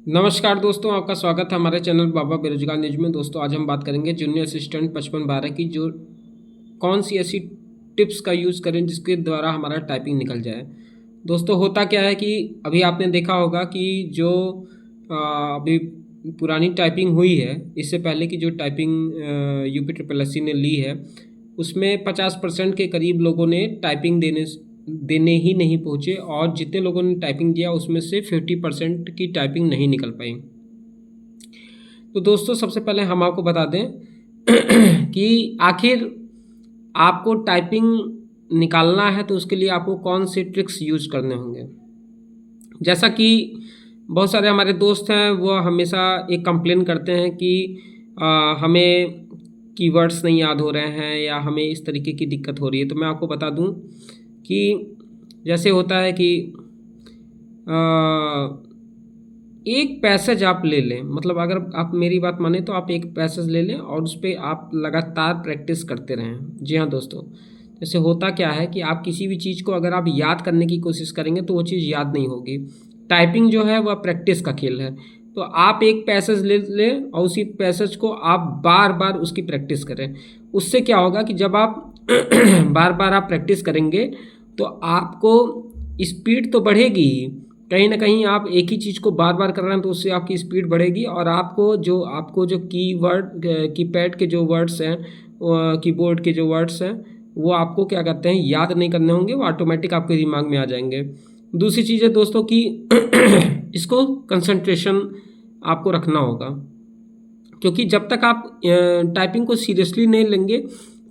नमस्कार दोस्तों, आपका स्वागत है हमारे चैनल बाबा बेरोजगार न्यूज में। दोस्तों आज हम बात करेंगे जूनियर असिस्टेंट 5512 की, जो कौन सी ऐसी टिप्स का यूज़ करें जिसके द्वारा हमारा टाइपिंग निकल जाए। दोस्तों होता क्या है कि अभी आपने देखा होगा कि जो अभी पुरानी टाइपिंग हुई है, इससे पहले की जो typing UP triple S C ने ली है, उसमें 50% के करीब लोगों ने टाइपिंग देने ही नहीं पहुँचे, और जितने लोगों ने टाइपिंग दिया उसमें से 50% की टाइपिंग नहीं निकल पाई। तो दोस्तों सबसे पहले हम आपको बता दें कि आखिर आपको टाइपिंग निकालना है तो उसके लिए आपको कौन से ट्रिक्स यूज़ करने होंगे। जैसा कि बहुत सारे हमारे दोस्त हैं, वो हमेशा एक कंप्लेन करते हैं कि हमें कीवर्ड्स नहीं याद हो रहे हैं या हमें इस तरीके की दिक्कत हो रही है। तो मैं आपको बता दूं कि जैसे होता है कि एक पैसेज आप ले लें, मतलब अगर आप मेरी बात माने तो आप एक पैसेज ले लें और उस पर आप लगातार प्रैक्टिस करते रहें। जी हाँ दोस्तों, जैसे होता क्या है कि आप किसी भी चीज़ को अगर आप याद करने की कोशिश करेंगे तो वो चीज़ याद नहीं होगी। टाइपिंग जो है वह प्रैक्टिस का खेल है। तो आप एक पैसेज ले लें और उसी पैसेज को आप बार बार उसकी प्रैक्टिस करें। उससे क्या होगा कि जब आप बार बार आप प्रैक्टिस करेंगे तो आपको स्पीड तो बढ़ेगी ही, कहीं ना कहीं आप एक ही चीज़ को बार बार कर रहे हैं तो उससे आपकी स्पीड बढ़ेगी, और आपको जो कीवर्ड कीपैड के जो वर्ड्स हैं, कीबोर्ड के जो वर्ड्स हैं, वो आपको क्या कहते हैं याद नहीं करने होंगे, वो ऑटोमेटिक आपके दिमाग में आ जाएंगे। दूसरी चीज़ है दोस्तों कि इसको कंसंट्रेशन आपको रखना होगा, क्योंकि जब तक आप टाइपिंग को सीरियसली नहीं लेंगे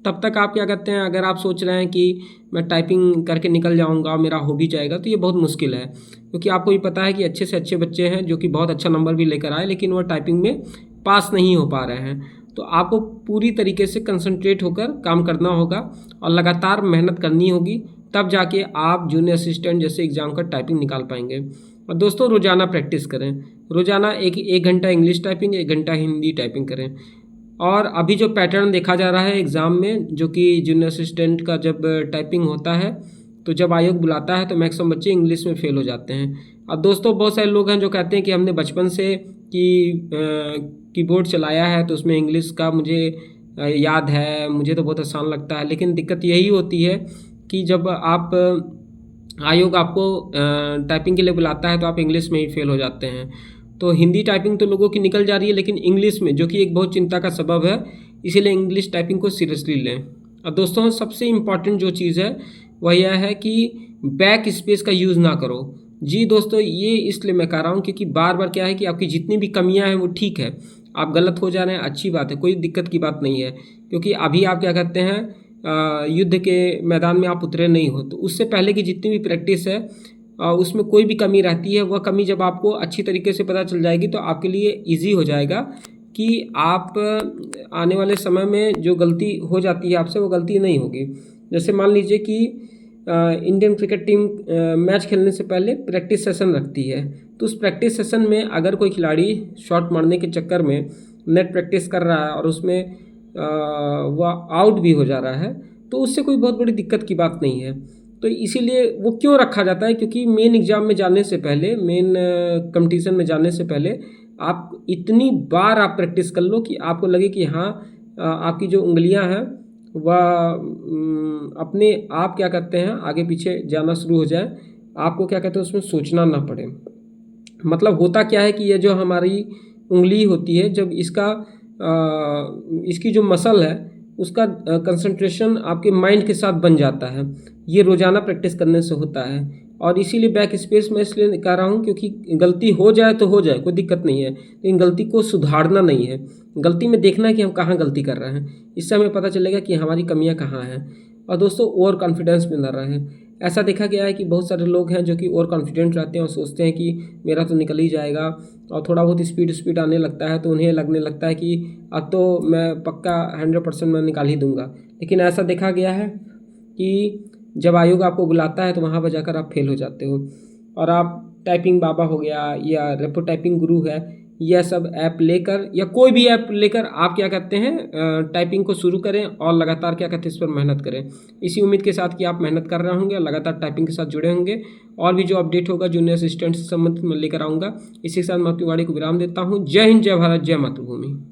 तब तक आप क्या कहते हैं, अगर आप सोच रहे हैं कि मैं टाइपिंग करके निकल जाऊंगा मेरा हो भी जाएगा, तो ये बहुत मुश्किल है। क्योंकि आपको ये पता है कि अच्छे से अच्छे बच्चे हैं जो कि बहुत अच्छा नंबर भी लेकर आए, लेकिन वो टाइपिंग में पास नहीं हो पा रहे हैं। तो आपको पूरी तरीके से कंसंट्रेट होकर काम करना होगा और लगातार मेहनत करनी होगी, तब जाके आप जूनियर असिस्टेंट जैसे एग्ज़ाम का टाइपिंग निकाल पाएंगे। और दोस्तों रोज़ाना प्रैक्टिस करें, रोज़ाना एक एक घंटा इंग्लिश टाइपिंग, एक घंटा हिंदी टाइपिंग करें। और अभी जो पैटर्न देखा जा रहा है एग्ज़ाम में, जो कि जूनियर असिस्टेंट का जब टाइपिंग होता है तो जब आयोग बुलाता है तो मैक्सिमम बच्चे इंग्लिश में फ़ेल हो जाते हैं। अब दोस्तों बहुत सारे लोग हैं जो कहते हैं कि हमने बचपन से कीबोर्ड चलाया है तो उसमें इंग्लिश का मुझे याद है, मुझे तो बहुत आसान लगता है। लेकिन दिक्कत यही होती है कि जब आप आयोग आपको टाइपिंग के लिए बुलाता है तो आप इंग्लिश में ही फ़ेल हो जाते हैं। तो हिंदी टाइपिंग तो लोगों की निकल जा रही है, लेकिन इंग्लिश में, जो कि एक बहुत चिंता का सबब है, इसीलिए इंग्लिश टाइपिंग को सीरियसली लें। और दोस्तों सबसे इम्पॉर्टेंट जो चीज़ है वह यह है कि बैक स्पेस का यूज़ ना करो। जी दोस्तों, ये इसलिए मैं कह रहा हूँ क्योंकि बार बार क्या है कि आपकी जितनी भी कमियाँ हैं वो ठीक है, आप गलत हो जा रहे हैं, अच्छी बात है, कोई दिक्कत की बात नहीं है। क्योंकि अभी आप क्या कहते हैं, युद्ध के मैदान में आप उतरे नहीं हो, तो उससे पहले की जितनी भी प्रैक्टिस है उसमें कोई भी कमी रहती है, वह कमी जब आपको अच्छी तरीके से पता चल जाएगी तो आपके लिए ईजी हो जाएगा कि आप आने वाले समय में जो गलती हो जाती है आपसे वो गलती नहीं होगी। जैसे मान लीजिए कि इंडियन क्रिकेट टीम मैच खेलने से पहले प्रैक्टिस सेशन रखती है, तो उस प्रैक्टिस सेशन में अगर कोई खिलाड़ी शॉट मारने के चक्कर में नेट प्रैक्टिस कर रहा है और उसमें वह आउट भी हो जा रहा है, तो उससे कोई बहुत बड़ी दिक्कत की बात नहीं है। तो इसीलिए वो क्यों रखा जाता है, क्योंकि मेन एग्ज़ाम में जाने से पहले, मेन कंपटीशन में जाने से पहले आप इतनी बार आप प्रैक्टिस कर लो कि आपको लगे कि हाँ, आपकी जो उंगलियां हैं वह अपने आप क्या कहते हैं आगे पीछे जाना शुरू हो जाए, आपको क्या कहते हैं उसमें सोचना ना पड़े। मतलब होता क्या है कि ये जो हमारी उंगली होती है, जब इसकी जो मसल है उसका कंसंट्रेशन आपके माइंड के साथ बन जाता है। ये रोज़ाना प्रैक्टिस करने से होता है। और इसीलिए बैक स्पेस मैं इसलिए कह रहा हूँ क्योंकि गलती हो जाए तो हो जाए, कोई दिक्कत नहीं है, लेकिन गलती को सुधारना नहीं है। गलती में देखना है कि हम कहाँ गलती कर रहे हैं, इससे हमें पता चलेगा कि हमारी कमियाँ कहाँ हैं। और दोस्तों ओवर कॉन्फिडेंस में ना रहें। ऐसा देखा गया है कि बहुत सारे लोग हैं जो कि ओवर कॉन्फिडेंट रहते हैं और सोचते हैं कि मेरा तो निकल ही जाएगा, और थोड़ा बहुत स्पीड आने लगता है तो उन्हें लगने लगता है कि अब तो मैं पक्का 100% मैं निकाल ही दूंगा। लेकिन ऐसा देखा गया है कि जब आयोग आपको बुलाता है तो वहाँ पर जाकर आप फेल हो जाते हो। और आप टाइपिंग बाबा हो गया या रेपो टाइपिंग गुरु है, यह सब ऐप लेकर या कोई भी ऐप लेकर आप क्या करते हैं टाइपिंग को शुरू करें और लगातार क्या कहते हैं इस पर मेहनत करें। इसी उम्मीद के साथ कि आप मेहनत कर रहे होंगे और लगातार टाइपिंग के साथ जुड़े होंगे, और भी जो अपडेट होगा जूनियर असिस्टेंट से संबंधित मैं लेकर आऊँगा। इसी के साथ मैं अपनी वाणी को विराम देता हूँ। जय हिंद, जय भारत, जय मातृभूमि।